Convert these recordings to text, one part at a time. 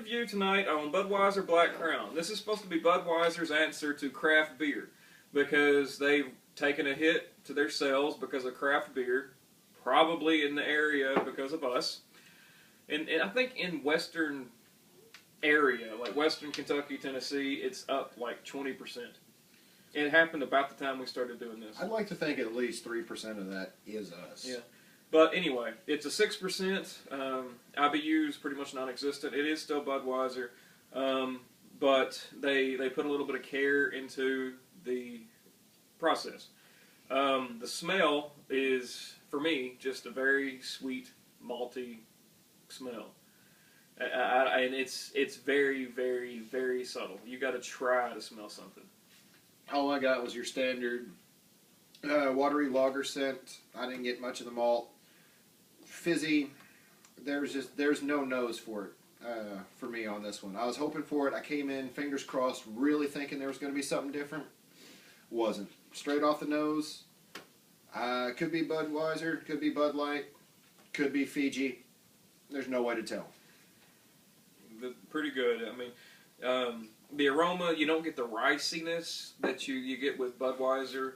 review tonight on Budweiser Black Crown. This is supposed to be Budweiser's answer to craft beer because they've taken a hit to their sales because of craft beer, probably in the area because of us. And I think in western area, like western Kentucky, Tennessee, it's up like 20%. It happened about the time we started doing this. I'd like to think at least 3% of that is us. Yeah. But anyway, it's a 6%. IBU is pretty much non-existent. It is still Budweiser, but they put a little bit of care into the process. The smell is, for me, just a very sweet, malty smell, and it's very, very, very subtle. You got to try to smell something. All I got was your standard watery lager scent. I didn't get much of the malt. Fizzy, there's no nose for it for me on this one. I was hoping for it. I came in, fingers crossed, really thinking there was going to be something different. Wasn't. Straight off the nose. Could be Budweiser, could be Bud Light, could be Fiji. There's no way to tell. Pretty good. I mean, the aroma, you don't get the riciness that you get with Budweiser.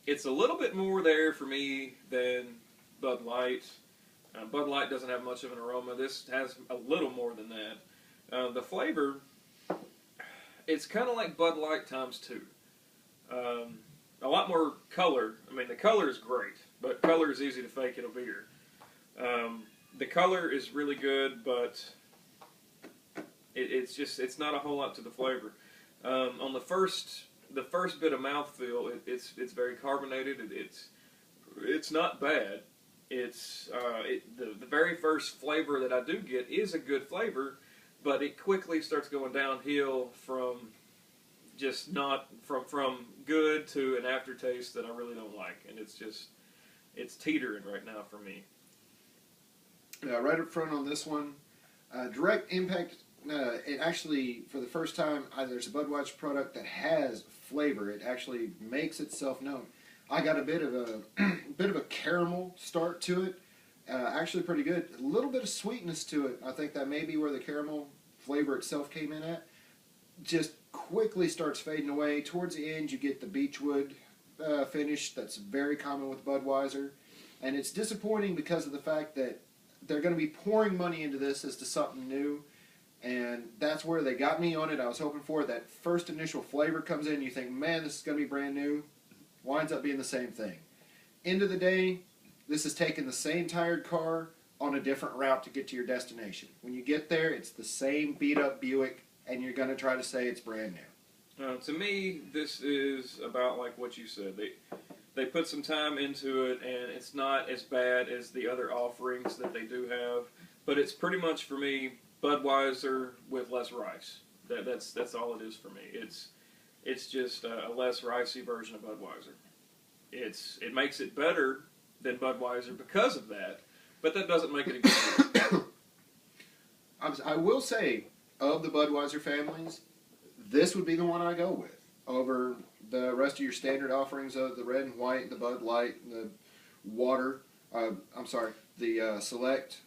It's a little bit more there for me than Bud Light. Bud Light doesn't have much of an aroma. This has a little more than that. The flavor, it's kind of like Bud Light times 2. A lot more color. I mean, the color is great, but color is easy to fake in a beer. The color is really good, but it's not a whole lot to the flavor. On the first bit of mouthfeel, it's very carbonated. It's not bad. The very first flavor that I do get is a good flavor, but it quickly starts going downhill from just not from good to an aftertaste that I really don't like, and it's teetering right now for me. Right up front on this one, direct impact. It actually, for the first time, there's a Budweiser product that has flavor. It actually makes itself known. I got a bit of a caramel start to it. Actually, pretty good. A little bit of sweetness to it. I think that may be where the caramel flavor itself came in at. Just quickly starts fading away. Towards the end, you get the beechwood finish that's very common with Budweiser, and it's disappointing because of the fact that they're going to be pouring money into this as to something new. And that's where they got me on it. I was hoping for it. That first initial flavor comes in, you think, man, this is going to be brand new. Winds up being the same thing. End of the day, this is taking the same tired car on a different route to get to your destination. When you get there, it's the same beat-up Buick, and you're going to try to say it's brand new. To me, this is about like what you said. They put some time into it, and it's not as bad as the other offerings that they do have. But it's pretty much, for me, Budweiser with less rice. That's all it is for me. It's just a less ricey version of Budweiser. It makes it better than Budweiser because of that, but that doesn't make it a good beer. I will say, of the Budweiser families, this would be the one I go with over the rest of your standard offerings of the red and white, the Bud Light, the water. The Select.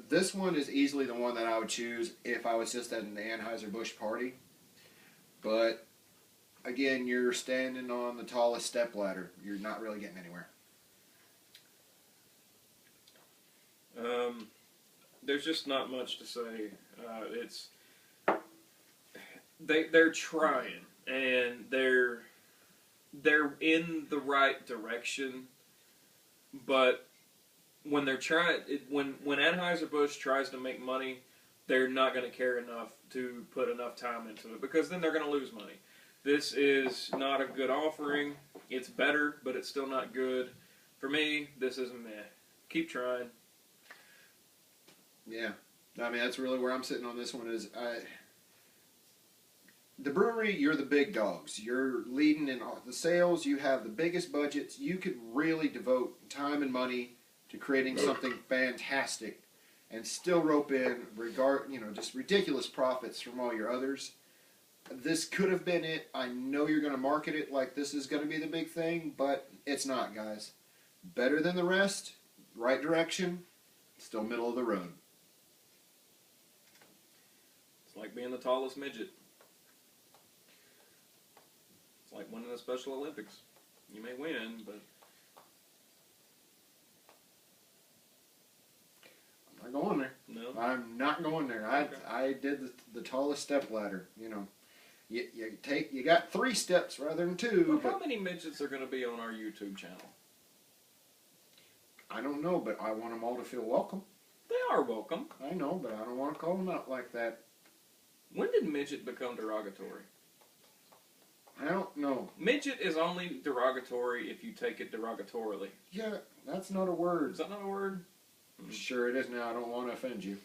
This one is easily the one that I would choose if I was just at an Anheuser-Busch party. But again, you're standing on the tallest step ladder. You're not really getting anywhere. There's just not much to say. They're trying, and they're in the right direction, but when they're when Anheuser-Busch tries to make money, they're not going to care enough to put enough time into it, because then they're going to lose money. This is not a good offering. It's better, but it's still not good. For me, this is meh. Keep trying. Yeah. I mean, that's really where I'm sitting on this one is, the brewery, you're the big dogs. You're leading in all the sales. You have the biggest budgets. You could really devote time and money to creating something fantastic and still rope in just ridiculous profits from all your others. This could have been it. I know you're going to market it like this is going to be the big thing, but it's not, guys. Better than the rest, right direction, still middle of the road. It's like being the tallest midget. It's like winning the Special Olympics. You may win, but I'm not going there. no. I'm not going there. Okay. I did the tallest step ladder. You know, you got 3 steps rather than 2. Well, but how many midgets are going to be on our YouTube channel? I don't know, but I want them all to feel welcome. They are welcome. I know, but I don't want to call them out like that. When did midget become derogatory? I don't know. Midget is only derogatory if you take it derogatorily. Yeah, that's not a word. Is that not a word? Sure it is now. I don't want to offend you.